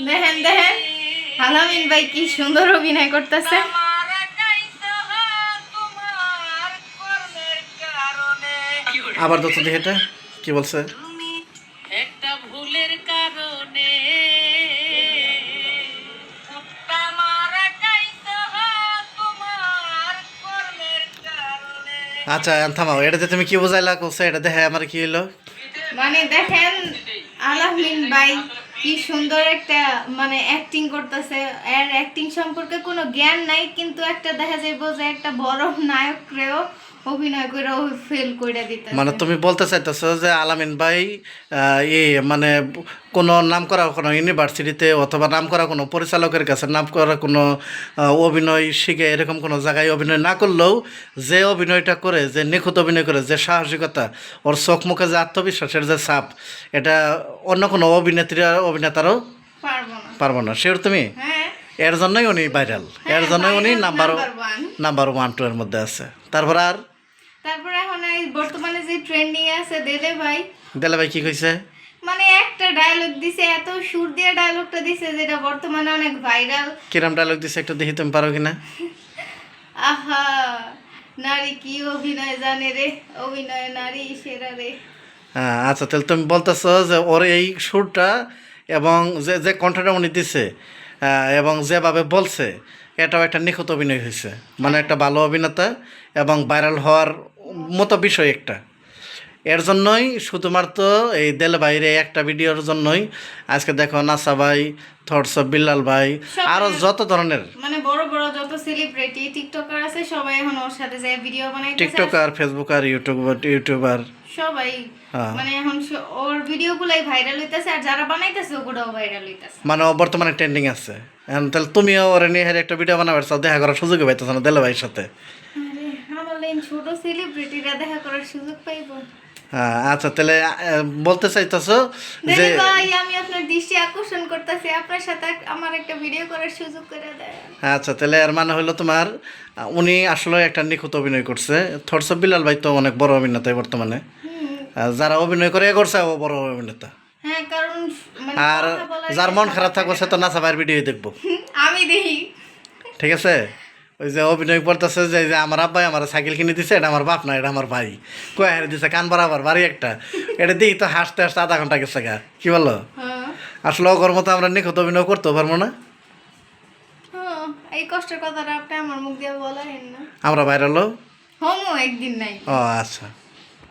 দেখেন দেখেন আলামিন ভাই কি সুন্দর অভিনয় করতেছে। আবার দত্ত দেখে এটা কি বলছে? একটা ভুলের কারণে আচ্ছা থামাও, এটাতে তুমি কি বোঝাইলা কোসে? এটা দেখে আমার কি হইলো? মানে দেখেন আলামিন ভাই কি সুন্দর একটা মানে অ্যাক্টিং করতেছে। এর অ্যাক্টিং সম্পর্কে কোনো জ্ঞান নাই, কিন্তু একটা দেখা যাইব যে একটা বড় নায়করেও অভিনয় করে ফেল করে দিতেছে। মানে তুমি বলতে চাইতেছো যে আলামিন ভাই মানে কোনো নাম করা কোনো ইউনিভার্সিটিতে অথবা নাম করা কোনো পরিচালকের কাছে নাম করা কোনো অভিনয় শিখে এরকম কোনো জায়গায় অভিনয় না করলেও যে অভিনয়টা করে, যে নিখুঁত অভিনয় করে, যে সাহসিকতা, ওর চোখ মুখে যে আত্মবিশ্বাসের যে ছাপ, এটা অন্য কোনো অভিনেতারও পারবো না। শিওর তুমি? হ্যাঁ, এর জন্যই উনি ভাইরাল, এর জন্যই উনি নাম্বার 1 2 এর মধ্যে আছে। তারপর এখন এই বর্তমানে যে ট্রেন্ডিং আছে দেলে ভাই কি কইছে? মানে একটা ডায়লগ দিছে, এত সুর দিয়ে ডায়লগটা দিছে যেটা বর্তমানে অনেক ভাইরাল। কিরম ডায়লগ দিছে একটু দেখি, তুমি পারো কিনা? আহা নারী কি অভিনয় জানে রে, অভিনয় নারী সেরা রে। হ্যাঁ আচ্ছা, তাহলে তুমি বলতেছো যে ওর এই সুরটা এবং যে যে কণ্ঠটা উনি দিছে এবং যেভাবে বলছে, এটাও একটা নিখুঁত অভিনয় হয়েছে। মানে একটা ভালো অভিনেতা এবং ভাইরাল হওয়ার মতো বিষয় একটা। এর জন্যই শুধুমাত্র এই দেল ভাইয়ের এই একটা ভিডিওর জন্যই আজকে দেখো নাসা ভাই, থটস অফ বিল্লাল ভাই, আরও যত ধরনের মানে বড় বড় যত সেলিব্রিটি টিকটকার আছে সবাই এখন ওর সাথে যায় ভিডিও বানাইতেছে। টিকটকার, ফেসবুকার, ইউটিউবার সবাই মানে এখন ওর ভিডিওগুলাই ভাইরাল হইতাছে, আর যারা বানাইতেছে ওগুলোও ভাইরাল হইতাছে। মানে ও বর্তমানে ট্রেন্ডিং আছে। তাহলে তুমিও ওরে নিয়ে একটা ভিডিও বানাবার চাও, দেখা করার সুযোগ পাইতেছ না দেল ভাইয়ের সাথে? আমার লাইন ছোট সেলিব্রিটিরা দেখা করার সুযোগ পাইবো। হ্যাঁ আচ্ছা, তাহলে বলতে চাইতেছো যে ভাই আমি আপনার দৃষ্টি আকর্ষণ করতেছি, আপনার সাথে আমার একটা ভিডিও করার সুযোগ করে দেয়। আচ্ছা, তাহলে এর মানে হলো তোমার উনি আসলে একটা নিখুঁত অভিনয় করছে। থটস অফ বিল্লাল ভাই তো অনেক বড় অভিনেতা বর্তমানে, যারা অভিনয় করে করছে ও বড় অভিনেতা। হ্যাঁ, কারণ আর যার মন খারাপ থাকবে সে তো নাসা ভাইয়ের ভিডিও দেখবো। আমি দেখি, ঠিক আছে? ওই যে অভিনয় করতেছে যে আমার আব্বাই আমার সাইকেল কিনে দিছে, এটা আমার বাপ না, এটা আমার ভাই কয়ে হারে দিছে কান বরাবর বাড়ি একটা। এটা দেখি তো হাসতে হাসতে আধা ঘন্টা গেছে গা। কি বলো? আসলে ওর মতো আমরা নিখুঁত অভিনয় করতেও পারবো না। এই কষ্টের কথাটা আপনি আমার মুখ দিয়ে বলেন না। আমরা ভাইরাল হোমো একদিন নাই। ও আচ্ছা।